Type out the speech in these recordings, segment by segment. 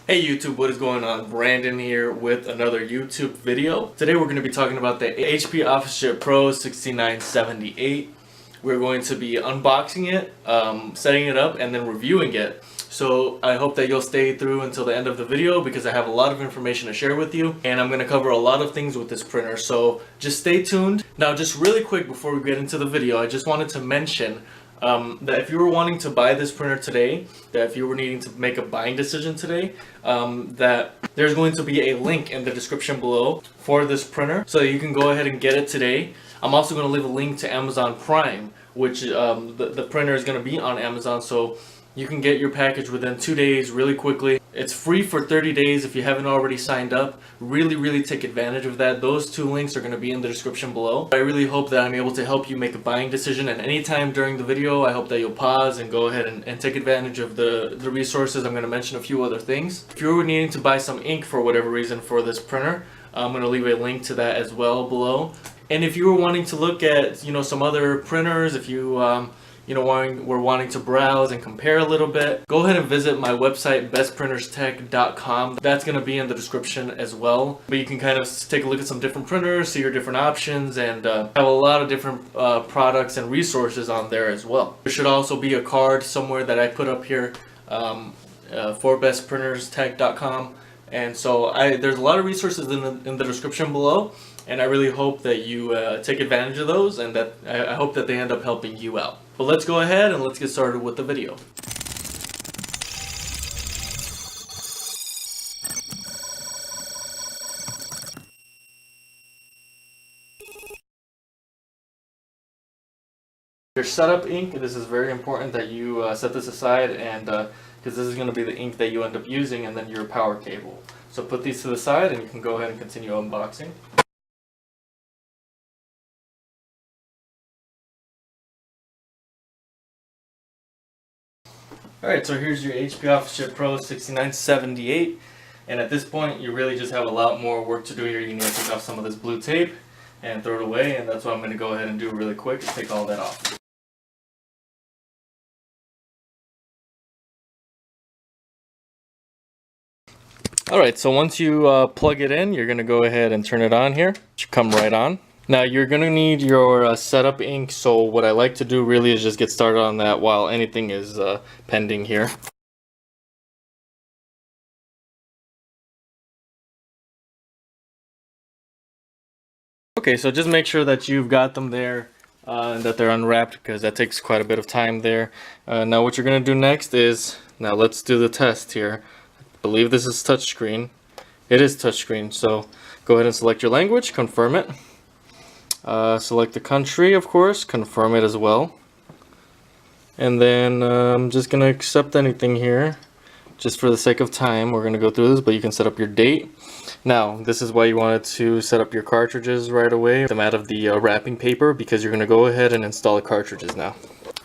Hey YouTube, what is going on? Brandon here with another YouTube video. Today we're going to be talking about the HP Officejet Pro 6978. We're going to be unboxing it, setting it up, and then reviewing it. So I hope that you'll stay through until the end of the video because I have a lot of information to share with you, and I'm going to cover a lot of things with this printer, so just stay tuned. Now just really quick before we get into the video, I just wanted to mention that if you were wanting to buy this printer today, that if you were needing to make a buying decision today, that there's going to be a link in the description below for this printer so that you can go ahead and get it today. I'm also going to leave a link to Amazon Prime, which the printer is going to be on Amazon, so you can get your package within 2 days really quickly. It's free for 30 days if you haven't already signed up. Really take advantage of that. Those two links are going to be in the description below. I really hope that I'm able to help you make a buying decision, and anytime during the video I hope that you'll pause and go ahead and take advantage of the resources. I'm going to mention a few other things. If you're needing to buy some ink for whatever reason for this printer, I'm going to leave a link to that as well below. And if you were wanting to look at some other printers, if you we're wanting to browse and compare a little bit, go ahead and visit my website, bestprinterstech.com. That's going to be in the description as well. But you can kind of take a look at some different printers, see your different options, and have a lot of different products and resources on there as well. There should also be a card somewhere that I put up here for bestprinterstech.com. And so there's a lot of resources in the description below, and I really hope that you take advantage of those, and that I hope that they end up helping you out. But let's go ahead and let's get started with the video. Your setup ink, this is very important that you set this aside, and because this is going to be the ink that you end up using, and then your power cable. So put these to the side and you can go ahead and continue unboxing. Alright, so here's your HP Officejet Pro 6978, and at this point you really just have a lot more work to do here. You need to take off some of this blue tape and throw it away, and that's what I'm going to go ahead and do really quick, is take all that off. Alright, so once you plug it in, you're going to go ahead and turn it on here. It should come right on. Now you're going to need your setup ink, so what I like to do really is just get started on that while anything is pending here. Okay, so just make sure that you've got them there and that they're unwrapped, because that takes quite a bit of time there. Now what you're going to do next is, now let's do the test here. I believe this is touchscreen. It is touchscreen, so go ahead and select your language, confirm it. Select the country, of course, confirm it as well. And then I'm just going to accept anything here. Just for the sake of time, we're going to go through this, but you can set up your date. Now, this is why you wanted to set up your cartridges right away. Get them out of the wrapping paper, because you're going to go ahead and install the cartridges now.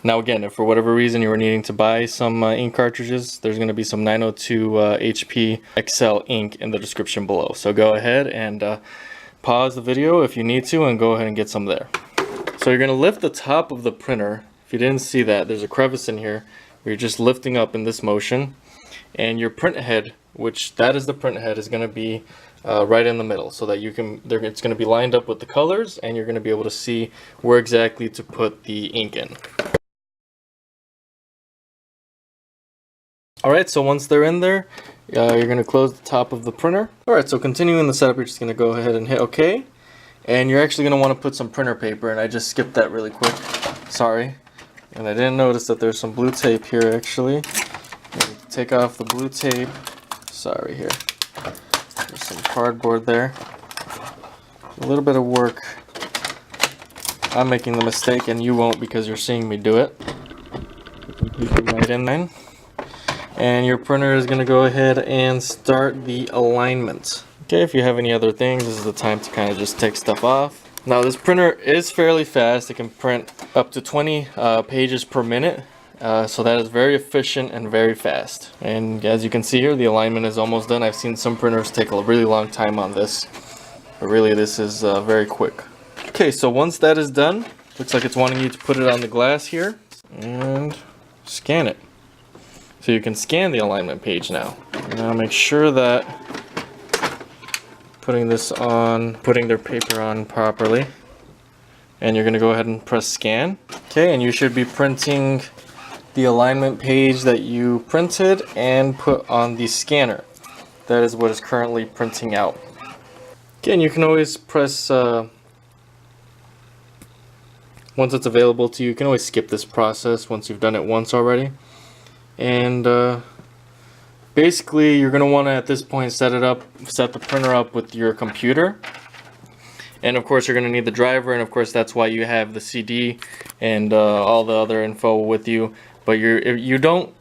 Now again, if for whatever reason you were needing to buy some ink cartridges, there's going to be some 902 HP XL ink in the description below. So go ahead and pause the video if you need to and go ahead and get some there. So you're going to lift the top of the printer. If you didn't see that, there's a crevice in here where you're just lifting up in this motion, and your print head, which that is the print head, is going to be right in the middle, so that it's going to be lined up with the colors, and you're going to be able to see where exactly to put the ink in. Alright, so once they're in there, you're going to close the top of the printer. Alright, so continuing the setup, you're just going to go ahead and hit OK. And you're actually going to want to put some printer paper, and I just skipped that really quick. Sorry. And I didn't notice that there's some blue tape here, actually. Take off the blue tape. Sorry, here. There's some cardboard there. A little bit of work. I'm making the mistake, and you won't because you're seeing me do it. Keep it right in there. And your printer is going to go ahead and start the alignment. Okay, if you have any other things, this is the time to kind of just take stuff off. Now this printer is fairly fast. It can print up to 20 pages per minute. So that is very efficient and very fast. And as you can see here, the alignment is almost done. I've seen some printers take a really long time on this, but really this is very quick. Okay, so once that is done, looks like it's wanting you to put it on the glass here and scan it. So you can scan the alignment page now. Now make sure that putting their paper on properly. And you're gonna go ahead and press scan. Okay, and you should be printing the alignment page that you printed and put on the scanner. That is what is currently printing out. Okay, and you can always press, once it's available to you, you can always skip this process once you've done it once already. And basically you're gonna wanna at this point set the printer up with your computer. And of course you're going to need the driver, and of course that's why you have the CD and all the other info with you. But you're not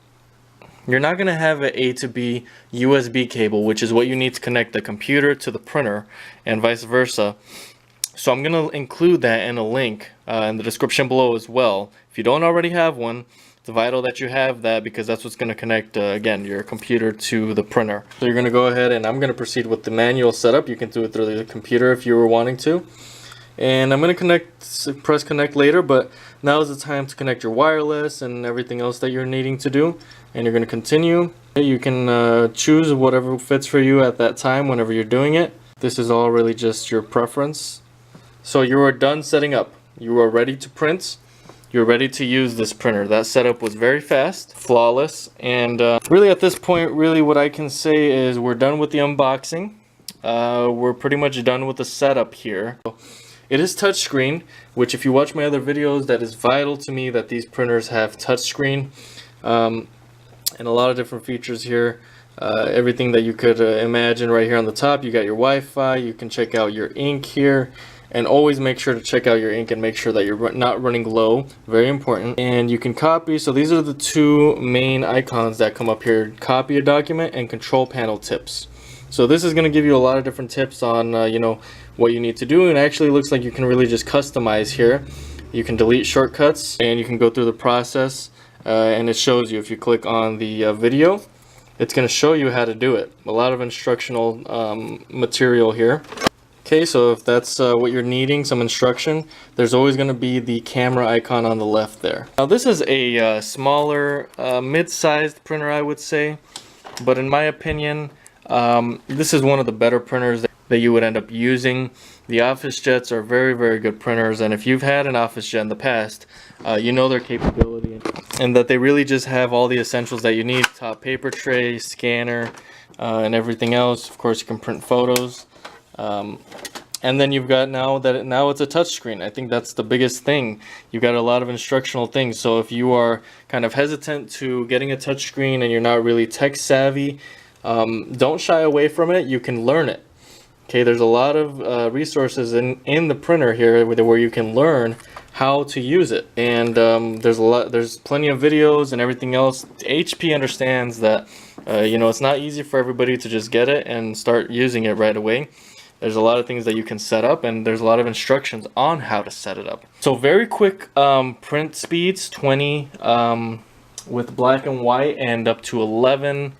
going to have an A to B USB cable, which is what you need to connect the computer to the printer and vice versa. So I'm going to include that in a link in the description below as well. If you don't already have one, it's vital that you have that, because that's what's going to connect again your computer to the printer. So you're going to go ahead, and I'm going to proceed with the manual setup. You can do it through the computer if you were wanting to, and I'm going to press connect later, but now is the time to connect your wireless and everything else that you're needing to do. And you're going to continue. You can choose whatever fits for you at that time whenever you're doing it. This is all really just your preference. So you are done setting up. You are ready to print. You're ready to use this printer. That setup was very fast, flawless, and really at this point, really what I can say is we're done with the unboxing. We're pretty much done with the setup here. It is touchscreen, which if you watch my other videos, that is vital to me that these printers have touchscreen, and a lot of different features here. Everything that you could imagine right here on the top. You got your Wi-Fi, you can check out your ink here. And always make sure to check out your ink and make sure that you're not running low. Very important. And you can copy. So these are the two main icons that come up here: copy a document and control panel tips. So this is going to give you a lot of different tips on you know, what you need to do. And it actually looks like you can really just customize here. You can delete shortcuts and you can go through the process, and it shows you. If you click on the video, it's going to show you how to do it. A lot of instructional material here. Okay, so if that's what you're needing, some instruction, there's always going to be the camera icon on the left there. Now this is a smaller, mid-sized printer, I would say, but in my opinion, this is one of the better printers that you would end up using. The Officejets are very, very good printers, and if you've had an Officejet in the past, you know their capability and that they really just have all the essentials that you need: top paper tray, scanner, and everything else. Of course, you can print photos. And then you've got now it's a touchscreen. I think that's the biggest thing. You've got a lot of instructional things. So if you are kind of hesitant to getting a touchscreen and you're not really tech savvy, don't shy away from it. You can learn it. Okay, there's a lot of resources in the printer here where you can learn how to use it. And there's plenty of videos and everything else. HP understands that you know, it's not easy for everybody to just get it and start using it right away. There's a lot of things that you can set up, and there's a lot of instructions on how to set it up. So very quick print speeds, 20 with black and white, and up to 11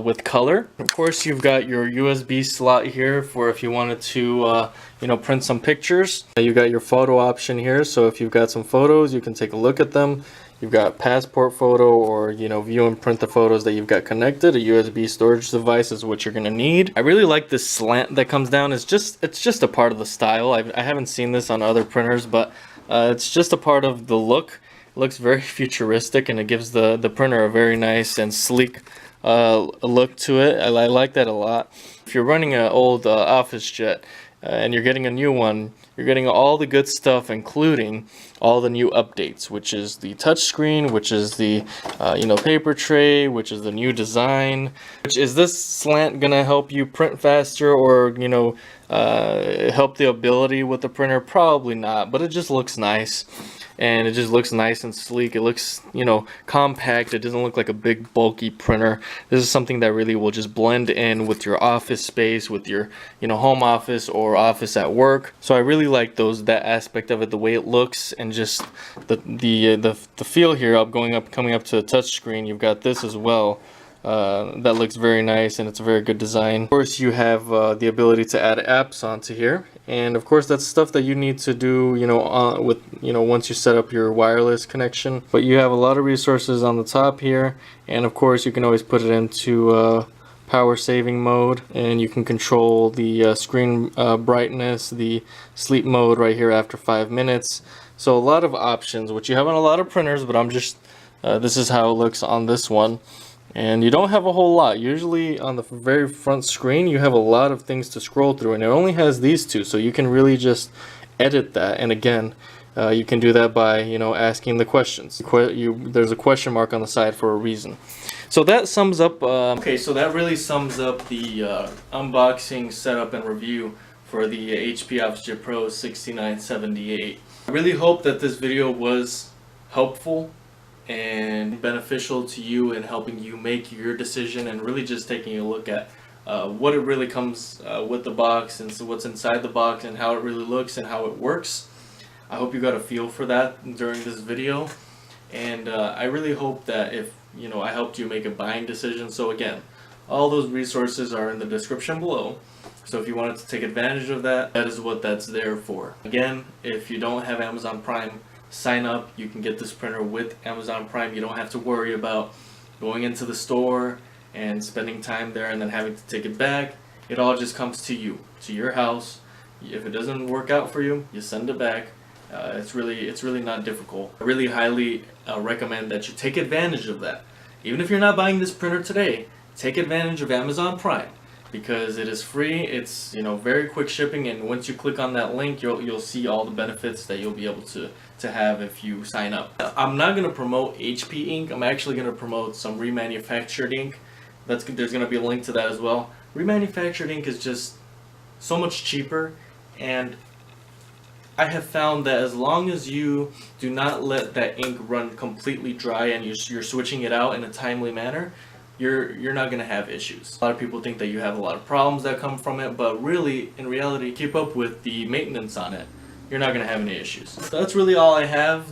with color. Of course, you've got your USB slot here for if you wanted to you know, print some pictures. You got your photo option here, so if you've got some photos, you can take a look at them. You've got passport photo, or you know, view and print the photos that you've got connected. A USB storage device is what you're gonna need. I really like this slant that comes down. It's just a part of the style. I haven't seen this on other printers, but it's just a part of the look. It looks very futuristic, and it gives the printer a very nice and sleek look to it. I like that a lot. If you're running an old Officejet and you're getting a new one, you're getting all the good stuff, including all the new updates, which is the touchscreen, which is the you know, paper tray, which is the new design. Which is this slant gonna help you print faster, or you know, help the ability with the printer? Probably not, but it just looks nice. And it just looks nice and sleek. It looks, you know, compact. It doesn't look like a big bulky printer. This is something that really will just blend in with your office space, with your, you know, home office or office at work. So I really like that aspect of it, the way it looks, and just the feel here of coming up to the touch screen. You've got this as well. That looks very nice, and it's a very good design. Of course, you have the ability to add apps onto here, And of course that's stuff that you need to do, with once you set up your wireless connection. But you have a lot of resources on the top here, and of course you can always put it into power saving mode, and you can control the screen brightness, the sleep mode right here after 5 minutes. So a lot of options, which you have on a lot of printers, but I'm just this is how it looks on this one. And you don't have a whole lot. Usually on the very front screen you have a lot of things to scroll through, and it only has these two, so you can really just edit that. And again, you can do that by asking the questions. There's a question mark on the side for a reason. So that sums up okay, so that really sums up the unboxing, setup, and review for the HP Officejet Pro 6978. I really hope that this video was helpful and beneficial to you in helping you make your decision, and really just taking a look at what it really comes with the box, and so what's inside the box, and how it really looks and how it works. I hope you got a feel for that during this video, and I really hope that if I helped you make a buying decision. So again, all those resources are in the description below, so if you wanted to take advantage of that, that is what that's there for. Again, if you don't have Amazon Prime, sign up. You can get this printer with Amazon Prime. You don't have to worry about going into the store and spending time there and then having to take it back. It all just comes to you, to your house. If it doesn't work out for you, you send it back. It's really not difficult. I really highly recommend that you take advantage of that. Even if you're not buying this printer today, take advantage of Amazon Prime, because it is free. It's very quick shipping, and once you click on that link, you'll see all the benefits that you'll be able to have if you sign up. I'm not going to promote HP ink. I'm actually going to promote some remanufactured ink. There's going to be a link to that as well. Remanufactured ink is just so much cheaper, and I have found that as long as you do not let that ink run completely dry and you're switching it out in a timely manner, you're not going to have issues. A lot of people think that you have a lot of problems that come from it, but really, in reality, keep up with the maintenance on it. You're not going to have any issues. So that's really all I have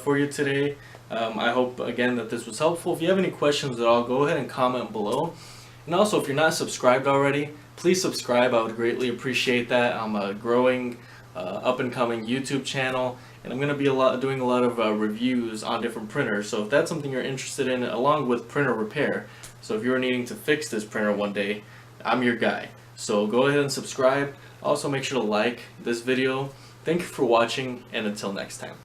for you today. I hope, again, that this was helpful. If you have any questions at all, go ahead and comment below. And also, if you're not subscribed already, please subscribe. I would greatly appreciate that. I'm a growing, up-and-coming YouTube channel, and I'm going to be doing a lot of reviews on different printers. So if that's something you're interested in, along with printer repair, so if you're needing to fix this printer one day, I'm your guy. So go ahead and subscribe. Also, make sure to like this video. Thank you for watching, and until next time.